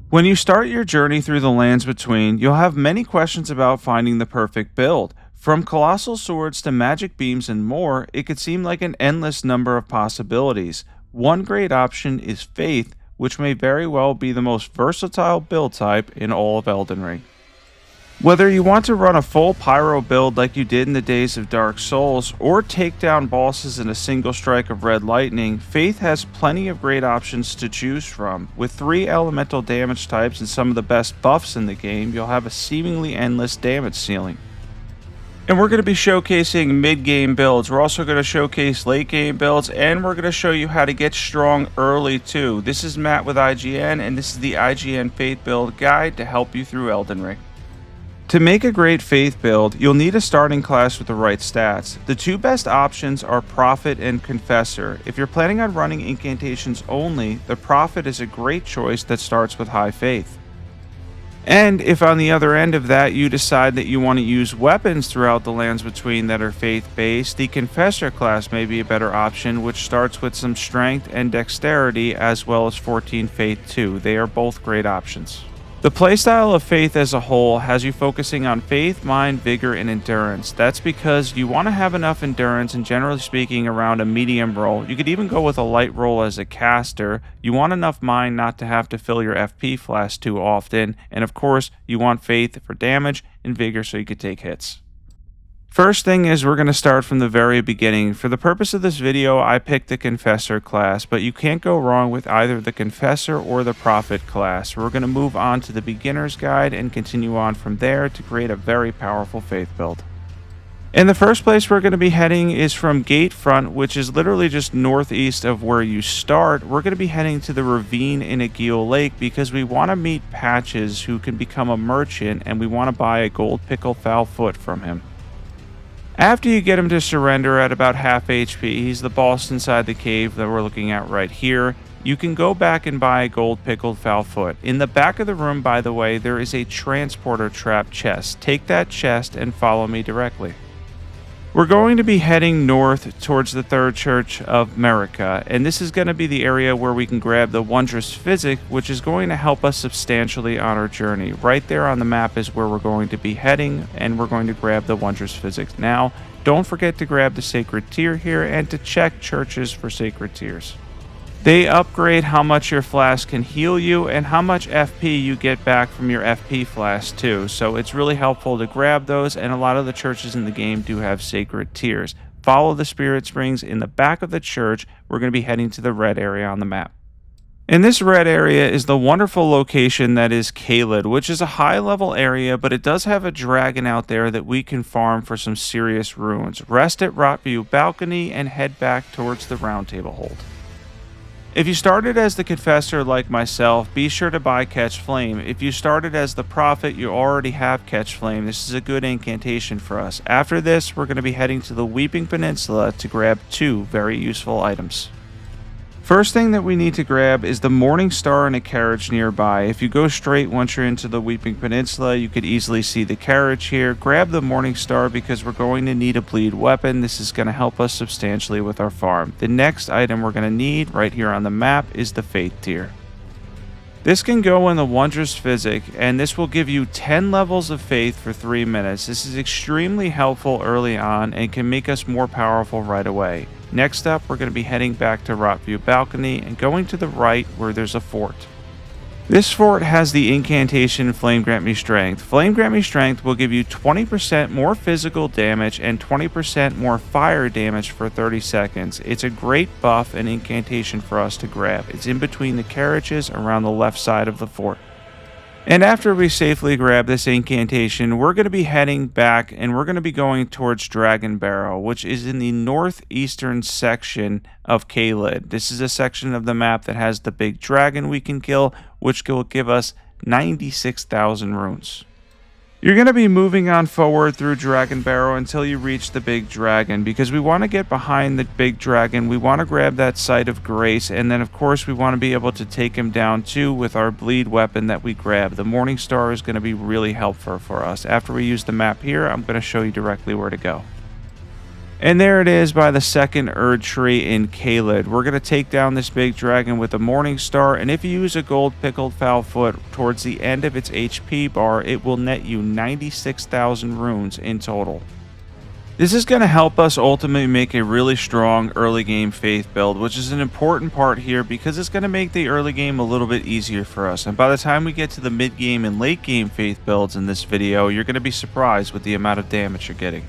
When you start your journey through the lands between, you'll have many questions about finding the perfect build. From colossal swords to magic beams and more, it could seem like an endless number of possibilities. One great option is Faith, which may very well be the most versatile build type in all of Elden Ring. Whether you want to run a full Pyro build like you did in the days of Dark Souls, or take down bosses in a single strike of red lightning, Faith has plenty of great options to choose from. With 3 elemental damage types and some of the best buffs in the game, you'll have a seemingly endless damage ceiling. And we're going to be showcasing mid-game builds. We're also going to showcase late-game builds, and we're going to show you how to get strong early too. This is Matt with IGN, and this is the IGN Faith Build Guide to help you through Elden Ring. To make a great Faith build, you'll need a starting class with the right stats. The 2 best options are Prophet and Confessor. If you're planning on running incantations only, the Prophet is a great choice that starts with high faith. And if on the other end of that you decide that you want to use weapons throughout the lands between that are faith-based, the Confessor class may be a better option, which starts with some strength and dexterity as well as 14 faith too. They are both great options. The playstyle of Faith as a whole has you focusing on faith, mind, vigor, and endurance. That's because you want to have enough endurance and, generally speaking, around a medium roll. You could even go with a light roll as a caster. You want enough mind not to have to fill your FP flask too often. And of course, you want faith for damage and vigor so you could take hits. First thing is, we're going to start from the very beginning. For the purpose of this video, I picked the Confessor class, but you can't go wrong with either the Confessor or the Prophet class. We're going to move on to the beginner's guide and continue on from there to create a very powerful faith build. And the first place we're going to be heading is from Gate Front, which is literally just northeast of where you start. We're going to be heading to the ravine in Aguil Lake because we want to meet Patches, who can become a merchant, and we want to buy a gold pickle foul foot from him. After you get him to surrender at about half HP, he's the boss inside the cave that we're looking at right here. You can go back and buy a gold pickled foul foot. In the back of the room, by the way, there is a transporter trap chest. Take that chest and follow me directly. We're going to be heading north towards the Third Church of America, and this is going to be the area where we can grab the Wondrous Physic, which is going to help us substantially on our journey. Right there on the map is where we're going to be heading, and we're going to grab the Wondrous Physic. Now, don't forget to grab the Sacred Tear here and to check churches for Sacred Tears. They upgrade how much your flask can heal you and how much FP you get back from your FP flask too. So it's really helpful to grab those, and a lot of the churches in the game do have Sacred Tears. Follow the Spirit Springs in the back of the church. We're going to be heading to the red area on the map. And this red area is the wonderful location that is Caelid, which is a high-level area, but it does have a dragon out there that we can farm for some serious runes. Rest at Rotview Balcony and head back towards the Round Table Hold. If you started as the Confessor like myself, be sure to buy Catch Flame. If you started as the Prophet, you already have Catch Flame. This is a good incantation for us. After this, we're going to be heading to the Weeping Peninsula to grab 2 very useful items. First thing that we need to grab is the Morning Star in a carriage nearby. If you go straight once you're into the Weeping Peninsula, you could easily see the carriage here. Grab the Morning Star because we're going to need a bleed weapon. This is going to help us substantially with our farm. The next item we're going to need right here on the map is the Faith Tear. This can go in the Wondrous Physic, and this will give you 10 levels of faith for 3 minutes. This is extremely helpful early on and can make us more powerful right away. Next up, we're going to be heading back to Rotview Balcony and going to the right where there's a fort. This fort has the incantation Flame Grant Me Strength. Flame Grant Me Strength will give you 20% more physical damage and 20% more fire damage for 30 seconds. It's a great buff and incantation for us to grab. It's in between the carriages around the left side of the fort. And after we safely grab this incantation, we're going to be heading back and we're going to be going towards Dragon Barrow, which is in the northeastern section of Caelid. This is a section of the map that has the big dragon we can kill, which will give us 96,000 runes. You're going to be moving on forward through Dragon Barrow until you reach the big dragon, because we want to get behind the big dragon. We want to grab that Sight of Grace, and then of course we want to be able to take him down too with our bleed weapon that we grab. The Morning Star is going to be really helpful for us. After we use the map here, I'm going to show you directly where to go. And there it is by the second Erdtree in Caelid. We're going to take down this big dragon with a Morning Star, and if you use a gold pickled foulfoot towards the end of its HP bar, it will net you 96,000 runes in total. This is going to help us ultimately make a really strong early game faith build, which is an important part here because it's going to make the early game a little bit easier for us. And by the time we get to the mid game and late game faith builds in this video, you're going to be surprised with the amount of damage you're getting.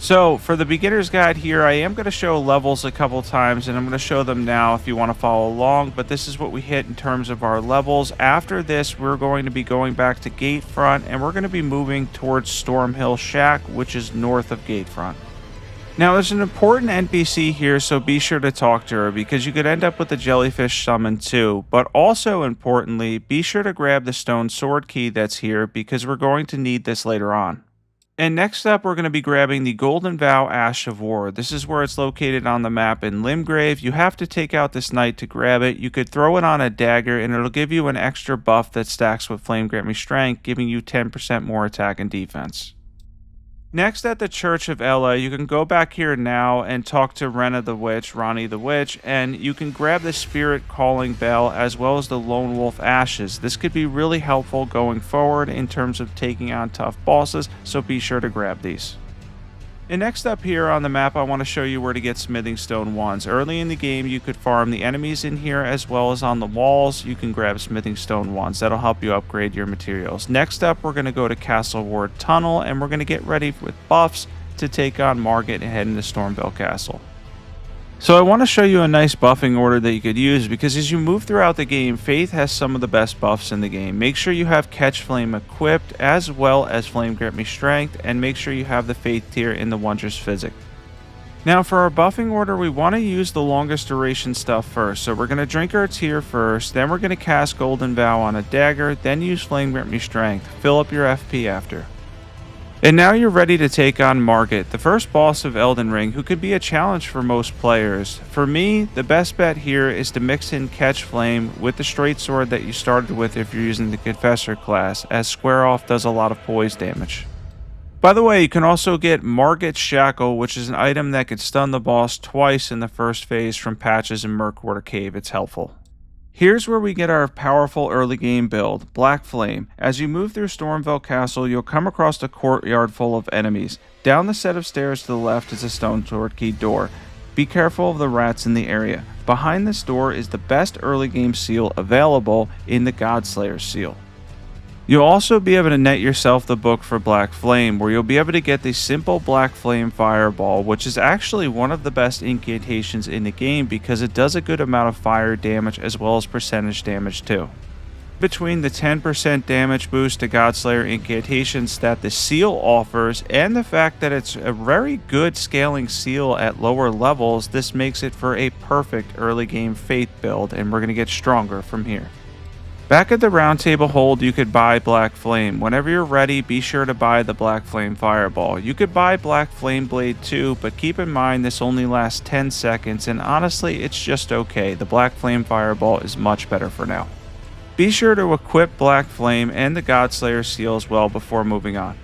So for the beginner's guide here, I am going to show levels a couple times, and I'm going to show them now if you want to follow along, but this is what we hit in terms of our levels. After this, we're going to be going back to Gatefront, and we're going to be moving towards Stormhill Shack, which is north of Gatefront. Now, there's an important NPC here, so be sure to talk to her, because you could end up with the jellyfish summon too, but also importantly, be sure to grab the stone sword key that's here, because we're going to need this later on. And next up, we're going to be grabbing the Golden Vow Ash of War. This is where it's located on the map in Limgrave. You have to take out this knight to grab it. You could throw it on a dagger, and it'll give you an extra buff that stacks with Flame Grant Me Strength, giving you 10% more attack and defense. Next, at the Church of Ella, you can go back here now and talk to Ronnie the Witch, and you can grab the Spirit Calling Bell as well as the Lone Wolf Ashes. This could be really helpful going forward in terms of taking on tough bosses, so be sure to grab these. And next up here on the map, I want to show you where to get smithing stone wands. Early in the game, you could farm the enemies in here as well as on the walls. You can grab smithing stone wands. That'll help you upgrade your materials. Next up, we're going to go to Castle Ward Tunnel, and we're going to get ready with buffs to take on Margit and head into Stormveil Castle. So I want to show you a nice buffing order that you could use, because as you move throughout the game, Faith has some of the best buffs in the game. Make sure you have Catch Flame equipped as well as Flame Grant Me Strength, and make sure you have the Faith tier in the Wondrous Physic. Now for our buffing order, we want to use the longest duration stuff first. So we're going to drink our tier first, then we're going to cast Golden Vow on a dagger, then use Flame Grant Me Strength. Fill up your FP after. And now you're ready to take on Margit, the first boss of Elden Ring, who could be a challenge for most players. For me, the best bet here is to mix in Catch Flame with the straight sword that you started with if you're using the Confessor class, as Square Off does a lot of poise damage. By the way, you can also get Margit's Shackle, which is an item that could stun the boss twice in the first phase from patches in Murkwater Cave. It's helpful. Here's where we get our powerful early game build, Black Flame. As you move through Stormveil Castle, you'll come across a courtyard full of enemies. Down the set of stairs to the left is a stone sword key door. Be careful of the rats in the area. Behind this door is the best early game seal available in the Godslayer seal. You'll also be able to net yourself the book for Black Flame, where you'll be able to get the simple Black Flame Fireball, which is actually one of the best incantations in the game because it does a good amount of fire damage as well as percentage damage too. Between the 10% damage boost to Godslayer incantations that the seal offers and the fact that it's a very good scaling seal at lower levels, this makes it for a perfect early game Faith build, and we're going to get stronger from here. Back at the Round Table Hold, you could buy Black Flame. Whenever you're ready, be sure to buy the Black Flame Fireball. You could buy Black Flame Blade too, but keep in mind this only lasts 10 seconds, and honestly, it's just okay. The Black Flame Fireball is much better for now. Be sure to equip Black Flame and the Godslayer seal as well before moving on.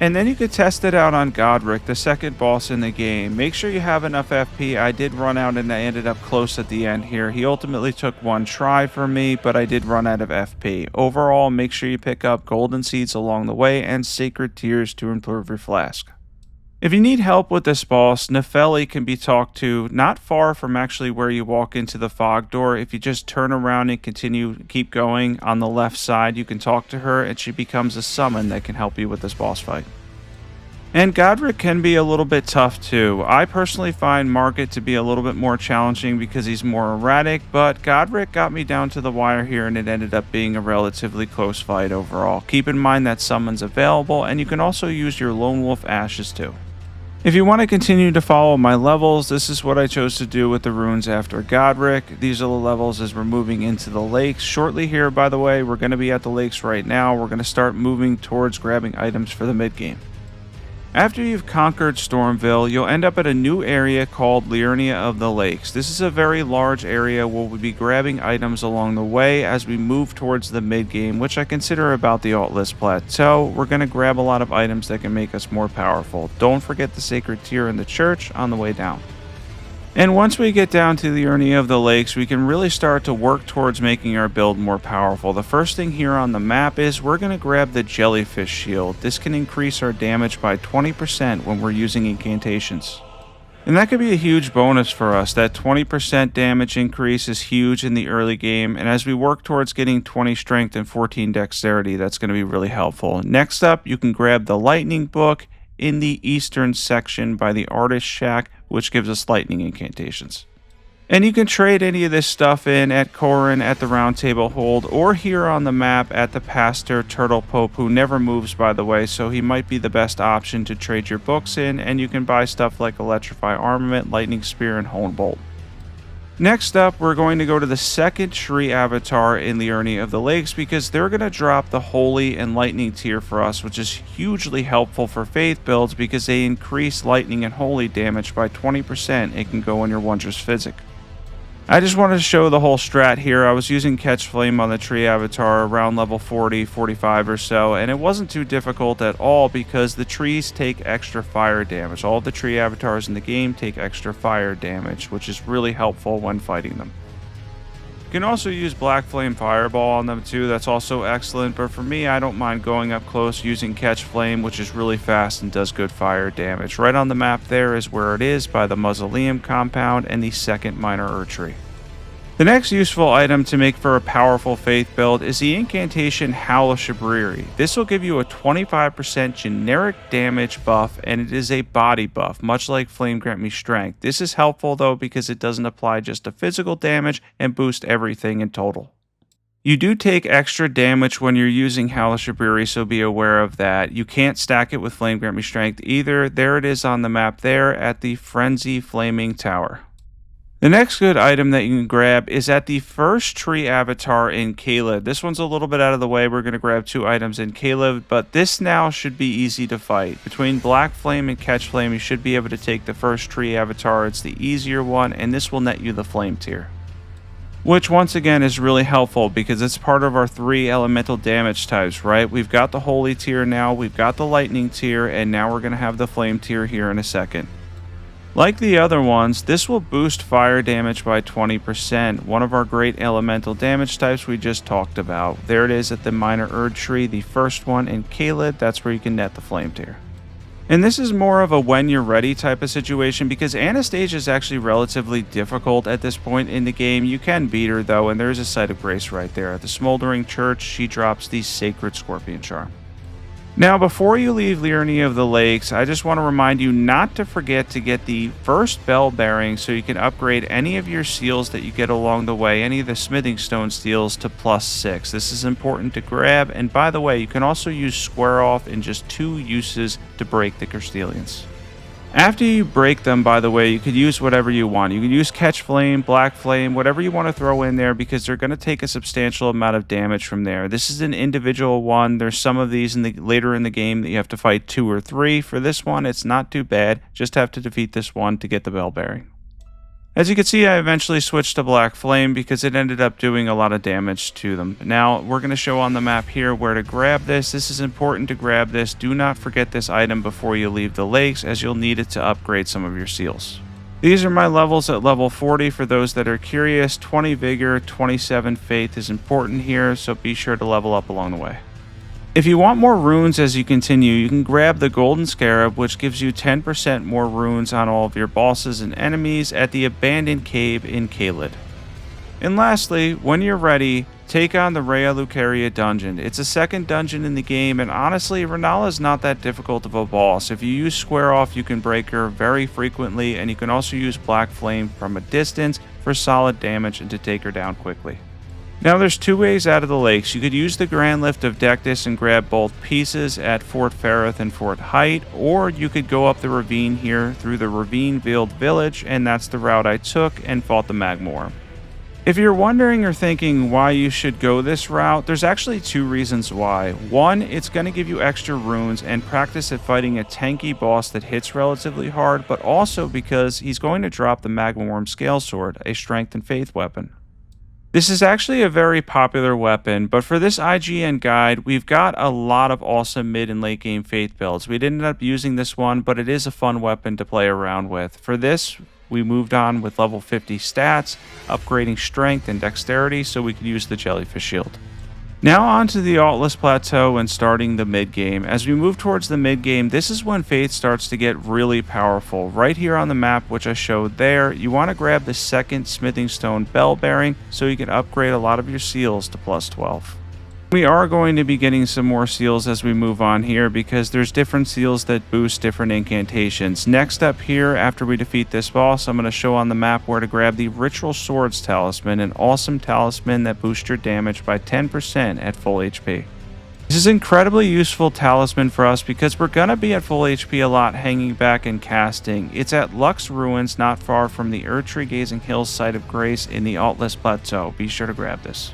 And then you could test it out on Godric, the second boss in the game. Make sure you have enough FP. I did run out and I ended up close at the end here. He ultimately took one try for me, but I did run out of FP. Overall, make sure you pick up golden seeds along the way and sacred tears to improve your flask. If you need help with this boss, Nefeli can be talked to not far from actually where you walk into the fog door. If you just turn around and keep going on the left side, you can talk to her and she becomes a summon that can help you with this boss fight. And Godric can be a little bit tough too. I personally find Margit to be a little bit more challenging because he's more erratic, but Godric got me down to the wire here and it ended up being a relatively close fight overall. Keep in mind that summon's available and you can also use your Lone Wolf Ashes too. If you want to continue to follow my levels, this is what I chose to do with the runes after Godric. These are the levels as we're moving into the lakes. Shortly here, by the way, we're going to be at the lakes right now. We're going to start moving towards grabbing items for the mid-game. After you've conquered Stormveil, you'll end up at a new area called Liurnia of the Lakes. This is a very large area where we'll be grabbing items along the way as we move towards the mid-game, which I consider about the Altus Plateau. We're going to grab a lot of items that can make us more powerful. Don't forget the sacred tier in the church on the way down. And once we get down to the Liurnia of the Lakes, we can really start to work towards making our build more powerful. The first thing here on the map is we're going to grab the Jellyfish Shield. This can increase our damage by 20% when we're using incantations. And that could be a huge bonus for us. That 20% damage increase is huge in the early game, and as we work towards getting 20 strength and 14 dexterity, that's going to be really helpful. Next up, you can grab the Lightning Book in the eastern section by the Artist Shack, which gives us lightning incantations. And you can trade any of this stuff in at Corin at the Round Table Hold, or here on the map at the Pastor Turtle Pope, who never moves, by the way, so he might be the best option to trade your books in, and you can buy stuff like Electrify Armament, Lightning Spear, and Hone Bolt. Next up, we're going to go to the second tree avatar in Liurnia of the Lakes because they're going to drop the Holy and Lightning tier for us, which is hugely helpful for Faith builds because they increase Lightning and Holy damage by 20%. It can go in your Wondrous Physic. I just wanted to show the whole strat here. I was using Catch Flame on the tree avatar around level 40, 45 or so, and it wasn't too difficult at all because the trees take extra fire damage. All the tree avatars in the game take extra fire damage, which is really helpful when fighting them. You can also use Black Flame Fireball on them too, that's also excellent, but for me I don't mind going up close using Catch Flame, which is really fast and does good fire damage. Right on the map there is where it is by the Mausoleum compound and the second minor Erdtree. The next useful item to make for a powerful Faith build is the incantation Howl of Shabriri. This will give you a 25% generic damage buff, and it is a body buff, much like Flame Grant Me Strength. This is helpful though because it doesn't apply just to physical damage and boost everything in total. You do take extra damage when you're using Howl of Shabriri, so be aware of that. You can't stack it with Flame Grant Me Strength either. There it is on the map there at the Frenzy Flaming Tower. The next good item that you can grab is at the first tree avatar in Caleb. This one's a little bit out of the way. We're going to grab 2 items in Caleb, but this now should be easy to fight. Between Black Flame and Catch Flame, you should be able to take the first tree avatar. It's the easier one, and this will net you the Flame tier, which once again is really helpful because it's part of our 3 elemental damage types, right? We've got the Holy tier now, we've got the Lightning tier, and now we're going to have the Flame tier here in a second. Like the other ones, this will boost fire damage by 20%, one of our great elemental damage types we just talked about. There it is at the minor Erdtree, the first one in Caleb. That's where you can net the Flame tier. And this is more of a when you're ready type of situation because Anastasia is actually relatively difficult at this point in the game. You can beat her though, and there's a Site of Grace right there. At the Smoldering Church, she drops the Sacred Scorpion Charm. Now, before you leave Liurnia of the Lakes, I just want to remind you not to forget to get the first bell bearing so you can upgrade any of your seals that you get along the way, any of the smithing stone seals to +6. This is important to grab, and by the way, you can also use Square Off in just 2 uses to break the Crystalians. After you break them, by the way, you could use whatever you want. You can use Catch Flame, Black Flame, whatever you want to throw in there because they're going to take a substantial amount of damage from there. This is an individual one. There's some of these later in the game that you have to fight 2 or 3. For this one, it's not too bad. Just have to defeat this one to get the bell bearing. As you can see, I eventually switched to Black Flame because it ended up doing a lot of damage to them. Now, we're going to show on the map here where to grab this. This is important to grab this. Do not forget this item before you leave the lakes, as you'll need it to upgrade some of your seals. These are my levels at level 40 for those that are curious. 20 Vigor, 27 Faith is important here, so be sure to level up along the way. If you want more runes as you continue, you can grab the Golden Scarab, which gives you 10% more runes on all of your bosses and enemies at the Abandoned Cave in Caelid. And lastly, when you're ready, take on the Rhea Lucaria dungeon. It's a second dungeon in the game, and honestly, Renala is not that difficult of a boss. If you use Square Off, you can break her very frequently, and you can also use Black Flame from a distance for solid damage and to take her down quickly. Now there's 2 ways out of the lakes. You could use the Grand Lift of Dectus and grab both pieces at Fort Ferrith and Fort Height, or you could go up the ravine here through the Ravine-Veiled Village, and that's the route I took and fought the Magmorum. If you're wondering or thinking why you should go this route, there's actually two reasons why. One, it's going to give you extra runes and practice at fighting a tanky boss that hits relatively hard, but also because he's going to drop the Magma Worm Scale Sword, a strength and faith weapon. This is actually a very popular weapon, but for this IGN guide, we've got a lot of awesome mid and late game faith builds. We didn't end up using this one, but it is a fun weapon to play around with. For this, we moved on with level 50 stats, upgrading strength and dexterity so we could use the jellyfish shield. Now on to the Altus Plateau and starting the mid-game. As we move towards the mid-game, this is when faith starts to get really powerful. Right here on the map, which I showed there, you want to grab the second smithing stone bell bearing so you can upgrade a lot of your seals to plus 12. We are going to be getting some more seals as we move on here because there's different seals that boost different incantations. Next up here, after we defeat this boss, I'm going to show on the map where to grab the Ritual Swords Talisman, an awesome talisman that boosts your damage by 10% at full HP. This is an incredibly useful talisman for us because we're going to be at full HP a lot hanging back and casting. It's at Lux Ruins, not far from the Erdtree Gazing Hills site of Grace in the Altus Plateau. Be sure to grab this.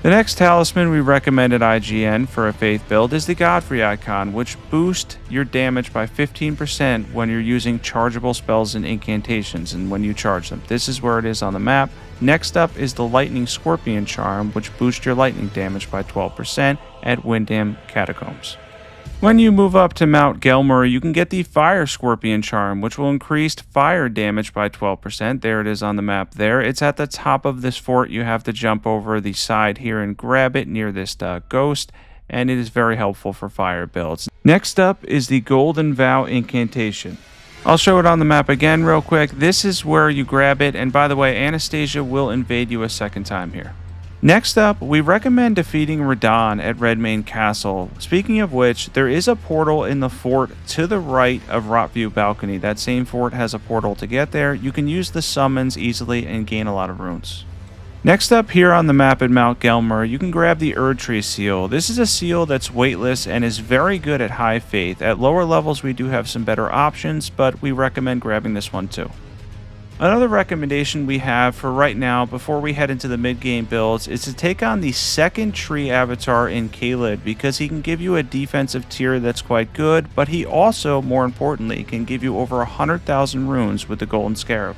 The next talisman we recommend at IGN for a faith build is the Godfrey icon, which boosts your damage by 15% when you're using chargeable spells and incantations and when you charge them. This is where it is on the map. Next up is the Lightning Scorpion charm, which boosts your lightning damage by 12% at Windham Catacombs. When you move up to Mount Gelmir, you can get the Fire Scorpion charm, which will increase fire damage by 12%. There it is on the map there. It's at the top of this fort. You have to jump over the side here and grab it near this ghost, and it is very helpful for fire builds. Next up is the Golden Vow incantation. I'll show it on the map again real quick. This is where you grab it, and by the way, Anastasia will invade you a second time here. Next up, we recommend defeating Radahn at Redmane Castle. Speaking of which, there is a portal in the fort to the right of Rotview Balcony. That same fort has a portal to get there. You can use the summons easily and gain a lot of runes. Next up here on the map at Mount Gelmir, you can grab the Erdtree seal. This is a seal that's weightless and is very good at high faith. At lower levels, we do have some better options, but we recommend grabbing this one too. Another recommendation we have for right now before we head into the mid-game builds is to take on the second tree avatar in Caelid because he can give you a defensive tier that's quite good, but he also, more importantly, can give you over 100,000 runes with the Golden Scarab.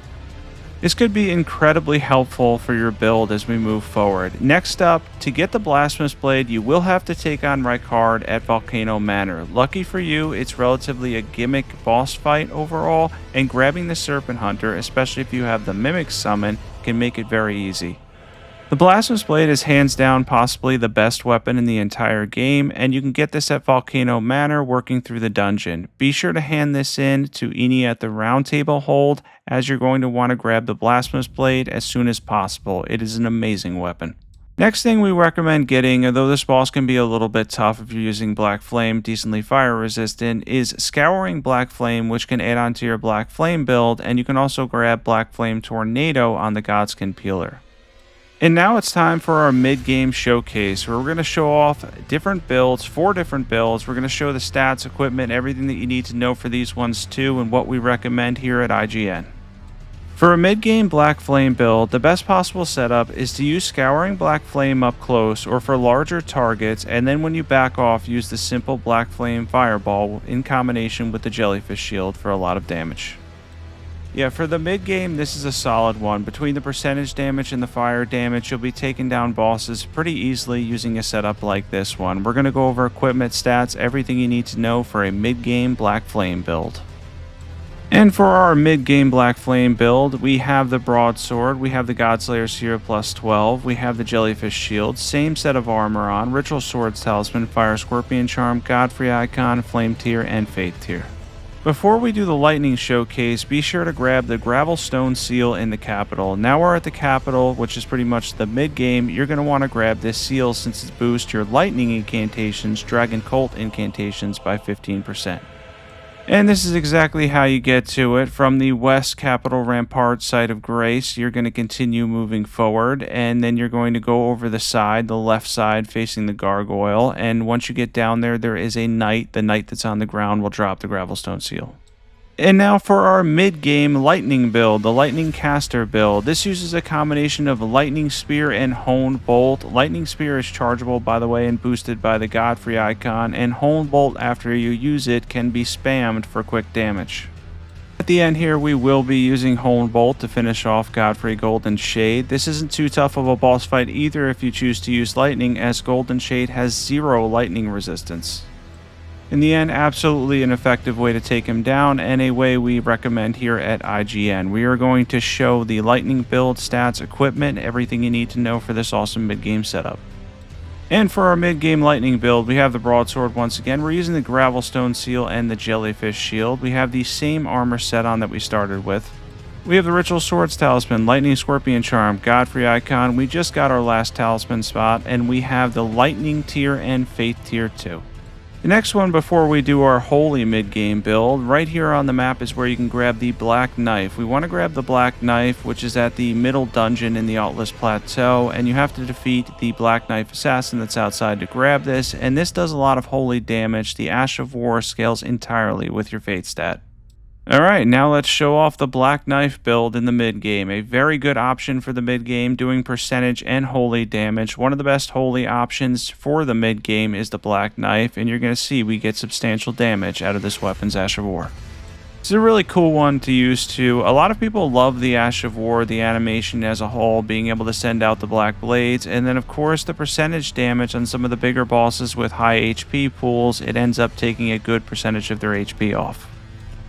This could be incredibly helpful for your build as we move forward. Next up, to get the Blasphemous Blade, you will have to take on Rykard at Volcano Manor. Lucky for you, it's relatively a gimmick boss fight overall, and grabbing the Serpent Hunter, especially if you have the Mimic summon, can make it very easy. The Blasphemous Blade is hands down possibly the best weapon in the entire game, and you can get this at Volcano Manor working through the dungeon. Be sure to hand this in to Eni at the Round Table Hold, as you're going to want to grab the Blasphemous Blade as soon as possible. It is an amazing weapon. Next thing we recommend getting, although this boss can be a little bit tough if you're using Black Flame, decently fire resistant, is Scouring Black Flame, which can add on to your Black Flame build, and you can also grab Black Flame Tornado on the Godskin Peeler. And now it's time for our mid-game showcase, where we're going to show off different builds, 4 different builds. We're going to show the stats, equipment, everything that you need to know for these ones too, and what we recommend here at IGN. For a mid-game Black Flame build, the best possible setup is to use Scouring Black Flame up close or for larger targets, and then when you back off, use the simple Black Flame Fireball in combination with the Jellyfish Shield for a lot of damage. Yeah, for the mid-game, this is a solid one. Between the percentage damage and the fire damage, you'll be taking down bosses pretty easily using a setup like this one. We're going to go over equipment, stats, everything you need to know for a mid-game Black Flame build. And for our mid-game Black Flame build, we have the Broadsword, we have the Godslayer Seer plus 12, we have the Jellyfish Shield, same set of armor on, Ritual Swords Talisman, Fire Scorpion Charm, Godfrey Icon, Flame Tier, and Faith Tier. Before we do the lightning showcase, be sure to grab the Gravelstone seal in the capital. Now we're at the capital, which is pretty much the mid-game. You're going to want to grab this seal since it boosts your lightning incantations, Dragon Cult incantations by 15%. And this is exactly how you get to it. From the West Capital Rampart site of Grace, you're going to continue moving forward, and then you're going to go over the side, the left side facing the gargoyle, and once you get down there, there is a knight. The knight that's on the ground will drop the Gravelstone seal. And now for our mid-game lightning build, the lightning caster build. This uses a combination of lightning spear and honed bolt. Lightning spear is chargeable, by the way, and boosted by the Godfrey icon, and honed bolt, after you use it, can be spammed for quick damage. At the end here, we will be using honed bolt to finish off Godfrey Golden Shade. This isn't too tough of a boss fight either if you choose to use lightning, as Golden Shade has 0 lightning resistance. In the end, absolutely an effective way to take him down, and a way we recommend here at IGN. We are going to show the lightning build, stats, equipment, everything you need to know for this awesome mid-game setup. And for our mid-game lightning build, we have the broadsword once again. We're using the gravelstone seal and the jellyfish shield. We have the same armor set on that we started with. We have the ritual swords talisman, lightning scorpion charm, Godfrey icon. We just got our last talisman spot, and we have the lightning tier and faith tier too. The next one before we do our holy mid-game build, right here on the map is where you can grab the black knife. We want to grab the black knife, which is at the middle dungeon in the Altus Plateau, and you have to defeat the black knife assassin that's outside to grab this, and this does a lot of holy damage. The Ash of War scales entirely with your fate stat. Alright, now let's show off the Black Knife build in the mid-game. A very good option for the mid-game, doing percentage and holy damage. One of the best holy options for the mid-game is the Black Knife, and you're going to see we get substantial damage out of this weapon's Ash of War. It's a really cool one to use too. A lot of people love the Ash of War, the animation as a whole, being able to send out the black blades, and then of course the percentage damage on some of the bigger bosses with high HP pools. It ends up taking a good percentage of their HP off.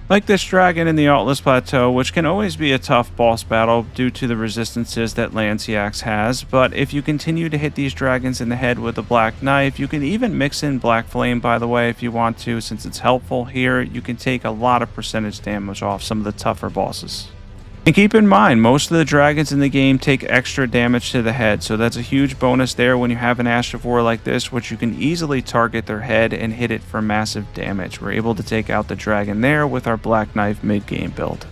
Like this dragon in the Altus Plateau, which can always be a tough boss battle due to the resistances that Lanciax has, but if you continue to hit these dragons in the head with a black knife, you can even mix in black flame, by the way, if you want to, since it's helpful here. You can take a lot of percentage damage off some of the tougher bosses. And keep in mind, most of the dragons in the game take extra damage to the head, so that's a huge bonus there when you have an Ash of War like this, which you can easily target their head and hit it for massive damage. We're able to take out the dragon there with our Black Knife mid-game build.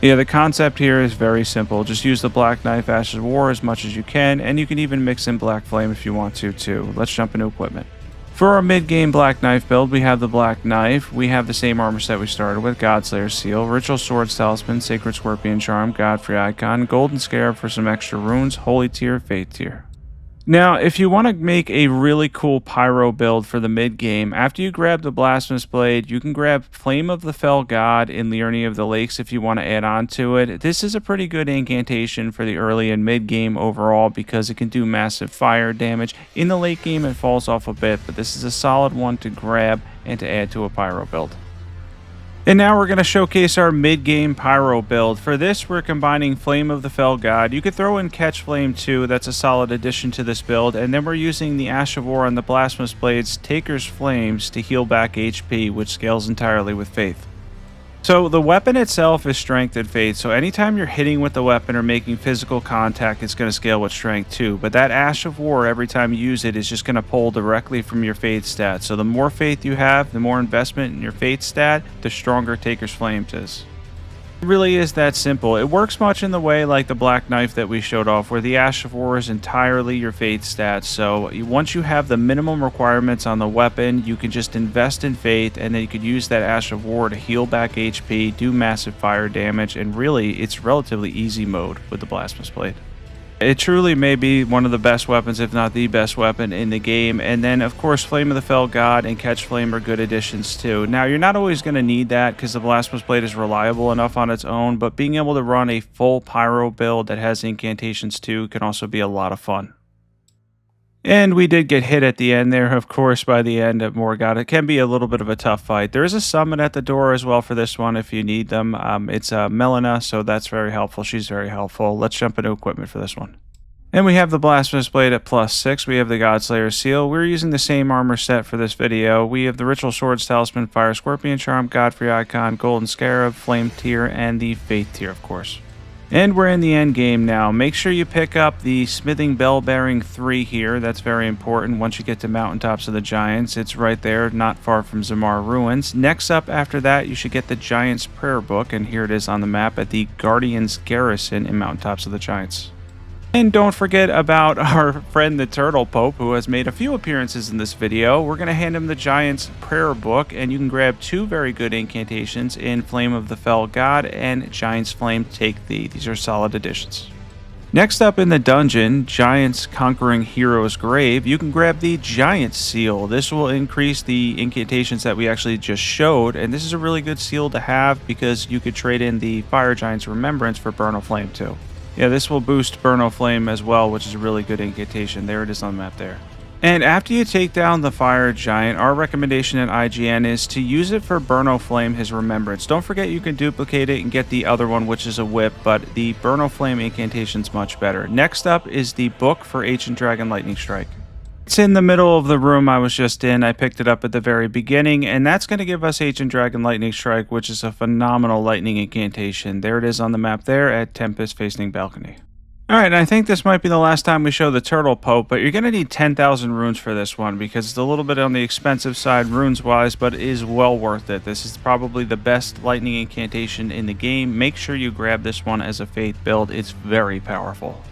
Yeah, the concept here is very simple. Just use the Black Knife Ash of War as much as you can, and you can even mix in Black Flame if you want to too. Let's jump into equipment. For our mid-game Black Knife build, we have the Black Knife. We have the same armor set we started with, Godslayer Seal, Ritual Swords Talisman, Sacred Scorpion Charm, Godfrey Icon, Golden Scarab for some extra runes, Holy Tier, Faith Tier. Now, if you want to make a really cool Pyro build for the mid-game, after you grab the Blasphemous Blade, you can grab Flame of the Fell God in Liurnia of the Lakes if you want to add on to it. This is a pretty good incantation for the early and mid-game overall because it can do massive fire damage. In the late game, it falls off a bit, but this is a solid one to grab and to add to a Pyro build. And now we're going to showcase our mid-game Pyro build. For this, we're combining Flame of the Fell God. You could throw in Catch Flame too, that's a solid addition to this build. And then we're using the Ash of War on the Blasphemous Blades, Taker's Flames, to heal back HP, which scales entirely with Faith. So the weapon itself is strength and faith, so anytime you're hitting with the weapon or making physical contact, it's going to scale with strength too. But that Ash of War, every time you use it, is just going to pull directly from your faith stat. So the more faith you have, the more investment in your faith stat, the stronger Taker's Flames is. It really is that simple. It works much in the way like the Black Knife that we showed off, where the Ash of War is entirely your faith stats. So once you have the minimum requirements on the weapon, you can just invest in faith, and then you could use that Ash of War to heal back HP, do massive fire damage, and really it's relatively easy mode with the Blasphemous Blade. It truly may be one of the best weapons, if not the best weapon in the game. And then, of course, Flame of the Fell God and Catch Flame are good additions too. Now, you're not always going to need that because the Blasphemous Blade is reliable enough on its own, but being able to run a full Pyro build that has incantations too can also be a lot of fun. And we did get hit at the end there, of course, by the end of Morgott. It can be a little bit of a tough fight. There is a summon at the door as well for this one if you need them. It's Melina, so that's very helpful. She's very helpful. Let's jump into equipment for this one. And we have the Blasphemous Blade at +6. We have the Godslayer Seal. We're using the same armor set for this video. We have the Ritual Swords Talisman, Fire Scorpion Charm, Godfrey Icon, Golden Scarab, Flame Tier, and the Faith Tier, of course. And we're in the end game now. Make sure you pick up the Smithing Bell Bearing 3 here. That's very important once you get to Mountaintops of the Giants. It's right there, not far from Zamar Ruins. Next up after that, you should get the Giants Prayer Book, and here it is on the map at the Guardian's Garrison in Mountaintops of the Giants. And don't forget about our friend the Turtle Pope, who has made a few appearances in this video. We're going to hand him the Giant's Prayer Book, and you can grab 2 very good incantations in Flame of the Fell God and Giant's Flame Take Thee. These are solid additions. Next up in the dungeon, Giant's Conquering Hero's Grave, you can grab the Giant Seal. This will increase the incantations that we actually just showed, and this is a really good seal to have because you could trade in the Fire Giant's Remembrance for Burn o' Flame too. Yeah, this will boost Burn o' Flame as well, which is a really good incantation. There it is on the map there. And after you take down the Fire Giant, our recommendation at IGN is to use it for Burn o' Flame, his Remembrance. Don't forget you can duplicate it and get the other one, which is a whip, but the Burn o' Flame incantation's much better. Next up is the book for Ancient Dragon Lightning Strike. It's in the middle of the room I was just in. I picked it up at the very beginning, and that's going to give us Ancient Dragon Lightning Strike, which is a phenomenal lightning incantation. There it is on the map there at Tempest facing Balcony. Alright, and I think this might be the last time we show the Turtle Pope, but you're going to need 10,000 runes for this one because it's a little bit on the expensive side runes-wise, but it is well worth it. This is probably the best lightning incantation in the game. Make sure you grab this one as a faith build. It's very powerful.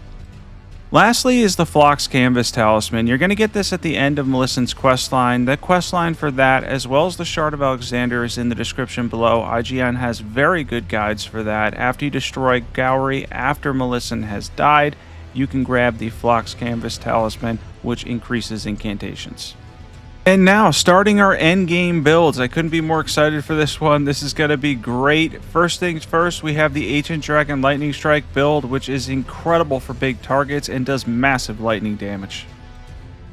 Lastly is the Phlox Canvas Talisman. You're going to get this at the end of Melissen's questline. The questline for that, as well as the Shard of Alexander, is in the description below. IGN has very good guides for that. After you destroy Gowry, after Melissen has died, you can grab the Phlox Canvas Talisman, which increases incantations. And now, starting our endgame builds. I couldn't be more excited for this one. This is going to be great. First things first, we have the Ancient Dragon Lightning Strike build, which is incredible for big targets and does massive lightning damage.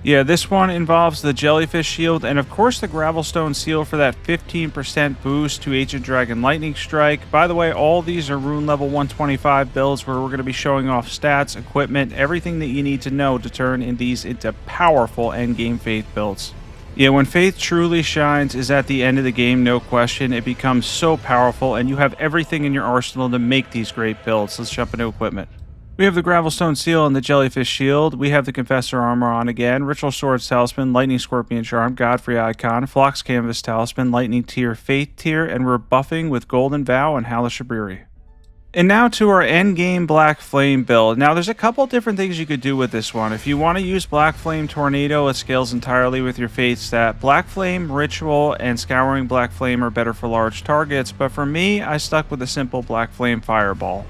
Yeah, this one involves the Jellyfish Shield and, of course, the Gravelstone Seal for that 15% boost to Ancient Dragon Lightning Strike. By the way, all these are Rune level 125 builds where we're going to be showing off stats, equipment, everything that you need to know to turn these into powerful endgame faith builds. Yeah, when faith truly shines is at the end of the game, no question. It becomes so powerful, and you have everything in your arsenal to make these great builds. Let's jump into equipment. We have the Gravelstone Seal and the Jellyfish Shield. We have the Confessor Armor on again, Ritual Swords Talisman, Lightning Scorpion Charm, Godfrey Icon, Phlox Canvas Talisman, Lightning Tier, Faith Tier, and we're buffing with Golden Vow and Halashabriri. And now to our endgame Black Flame build. Now there's a couple different things you could do with this one. If you want to use Black Flame Tornado, it scales entirely with your faith stat. Black Flame, Ritual, and Scouring Black Flame are better for large targets, but for me, I stuck with a simple Black Flame Fireball.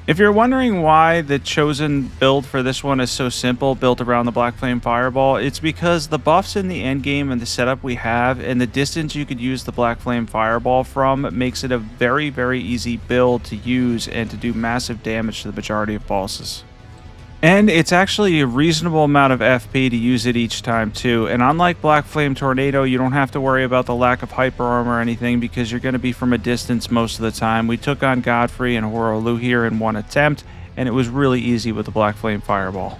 If you're wondering why the chosen build for this one is so simple, built around the Black Flame Fireball, it's because the buffs in the endgame and the setup we have and the distance you could use the Black Flame Fireball from makes it a very, very easy build to use and to do massive damage to the majority of bosses. And it's actually a reasonable amount of FP to use it each time too. And unlike Black Flame Tornado, you don't have to worry about the lack of hyper armor or anything because you're going to be from a distance most of the time. We took on Godfrey and Horolu here in one attempt, and it was really easy with the Black Flame Fireball.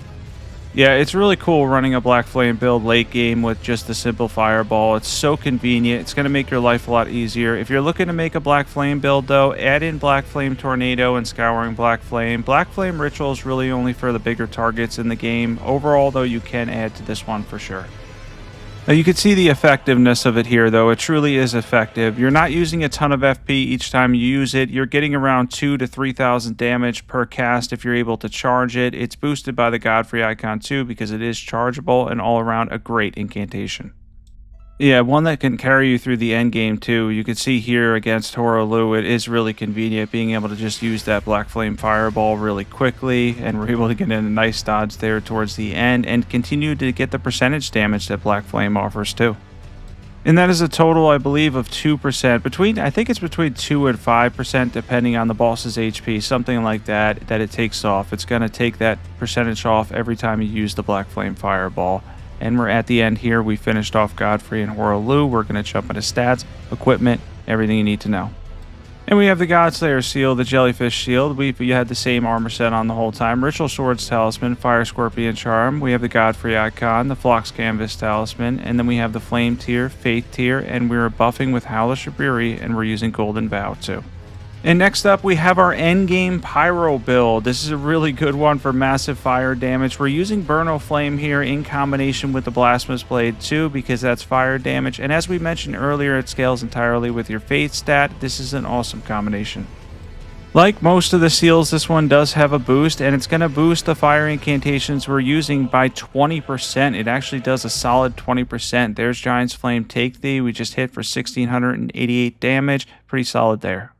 Yeah, it's really cool running a Black Flame build late game with just the simple Fireball. It's so convenient. It's going to make your life a lot easier. If you're looking to make a Black Flame build, though, add in Black Flame Tornado and Scouring Black Flame. Black Flame Ritual is really only for the bigger targets in the game. Overall, though, you can add to this one for sure. Now, you can see the effectiveness of it here, though. It truly is effective. You're not using a ton of FP each time you use it. You're getting around 2,000 to 3,000 damage per cast if you're able to charge it. It's boosted by the Godfrey icon, too, because it is chargeable and all around a great incantation. Yeah, one that can carry you through the end game too. You can see here against Horolu, it is really convenient being able to just use that Black Flame Fireball really quickly, and we're able to get in a nice dodge there towards the end and continue to get the percentage damage that Black Flame offers too. And that is a total, I believe, of 2%. I think it's between 2 and 5% depending on the boss's HP, something like that it takes off. It's going to take that percentage off every time you use the Black Flame Fireball. And we're at the end here. We finished off Godfrey and Horolu. We're going to jump into stats, equipment, everything you need to know. And we have the Godslayer Seal, the Jellyfish Shield. You had the same armor set on the whole time. Ritual Swords Talisman, Fire Scorpion Charm. We have the Godfrey Icon, the Phlox Canvas Talisman. And then we have the Flame Tier, Faith Tier, and we're buffing with Halashabriri, and we're using Golden Vow too. And next up, we have our endgame Pyro build. This is a really good one for massive fire damage. We're using Burn o' Flame here in combination with the Blasphemous Blade too, because that's fire damage. And as we mentioned earlier, it scales entirely with your Faith stat. This is an awesome combination. Like most of the seals, this one does have a boost, and it's going to boost the fire incantations we're using by 20%. It actually does a solid 20%. There's Giant's Flame Take Thee. We just hit for 1,688 damage. Pretty solid there.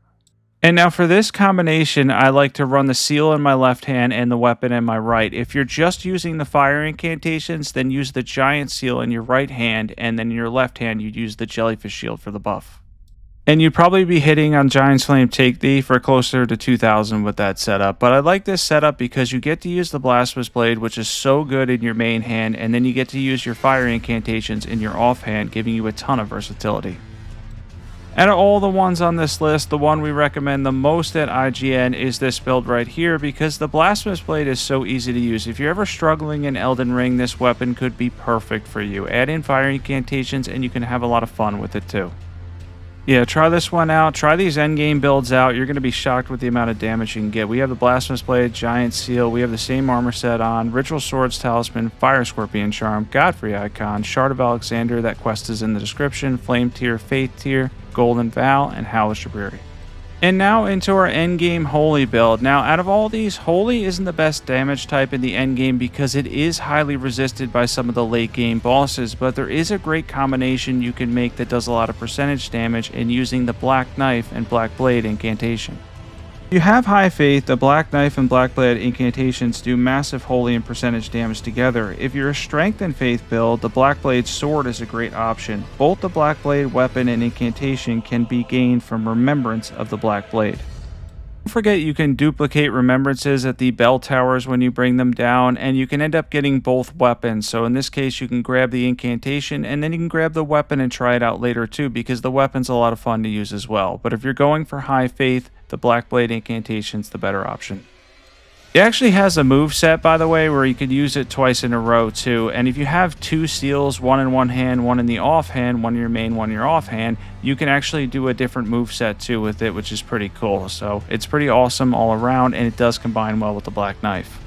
And now for this combination, I like to run the seal in my left hand and the weapon in my right. If you're just using the fire incantations, then use the giant seal in your right hand, and then in your left hand, you'd use the jellyfish shield for the buff. And you'd probably be hitting on Giant's Flame Take Thee for closer to 2,000 with that setup. But I like this setup because you get to use the Blasphemous Blade, which is so good in your main hand, and then you get to use your fire incantations in your offhand, giving you a ton of versatility. Out of all the ones on this list, the one we recommend the most at IGN is this build right here, because the Blasphemous Blade is so easy to use. If you're ever struggling in Elden Ring, this weapon could be perfect for you. Add in fire incantations and you can have a lot of fun with it too. Yeah, try this one out. Try these endgame builds out. You're going to be shocked with the amount of damage you can get. We have the Blasphemous Blade, Giant Seal. We have the same armor set on. Ritual Swords Talisman, Fire Scorpion Charm, Godfrey Icon, Shard of Alexander. That quest is in the description. Flame Tier, Faith Tier, Golden Vow, and Hellish Liurnia. And now into our endgame Holy build. Now, out of all these, Holy isn't the best damage type in the endgame because it is highly resisted by some of the late game bosses, but there is a great combination you can make that does a lot of percentage damage in using the Black Knife and Black Blade incantation. If you have high faith, the Black Knife and Black Blade incantations do massive holy and percentage damage together. If you're a strength and faith build, the Black Blade sword is a great option. Both the Black Blade weapon and incantation can be gained from remembrance of the Black Blade. Don't forget you can duplicate remembrances at the bell towers when you bring them down, and you can end up getting both weapons. So in this case, you can grab the incantation and then you can grab the weapon and try it out later too, because the weapon's a lot of fun to use as well. But if you're going for high faith, the Black Blade incantation's the better option. It actually has a move set, by the way, where you could use it twice in a row too. And if you have two seals, one in one hand, one in the offhand, one in your main, one in your offhand, you can actually do a different move set too with it, which is pretty cool. So it's pretty awesome all around, and it does combine well with the Black Knife.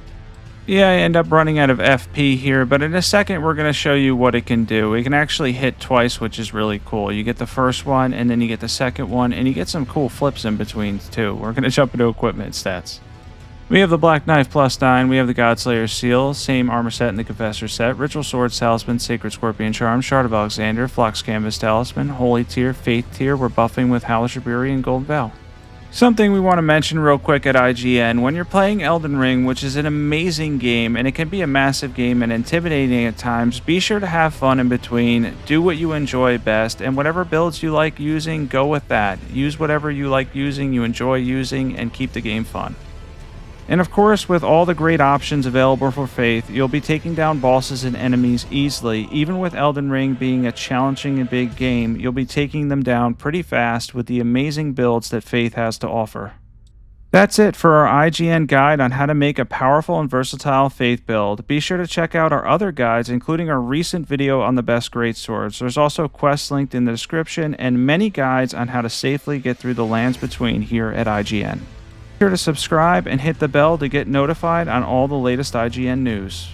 Yeah, I end up running out of FP here, but in a second we're going to show you what it can do. It can actually hit twice, which is really cool. You get the first one, and then you get the second one, and you get some cool flips in between too. We're going to jump into equipment stats. We have the Black Knife +9, we have the Godslayer Seal, same armor set in the Confessor set, Ritual Swords Talisman, Sacred Scorpion Charm, Shard of Alexander, Phlox Canvas Talisman, Holy Tier, Faith Tier. We're buffing with Hellish Liurnia and Golden Vow. Something we want to mention real quick at IGN, when you're playing Elden Ring, which is an amazing game, and it can be a massive game and intimidating at times, be sure to have fun in between, do what you enjoy best, and whatever builds you like using, go with that. Use whatever you like using, you enjoy using, and keep the game fun. And of course, with all the great options available for Faith, you'll be taking down bosses and enemies easily. Even with Elden Ring being a challenging and big game, you'll be taking them down pretty fast with the amazing builds that Faith has to offer. That's it for our IGN guide on how to make a powerful and versatile Faith build. Be sure to check out our other guides, including our recent video on the best greatswords. There's also quests linked in the description and many guides on how to safely get through the lands between here at IGN. Be sure to subscribe and hit the bell to get notified on all the latest IGN news.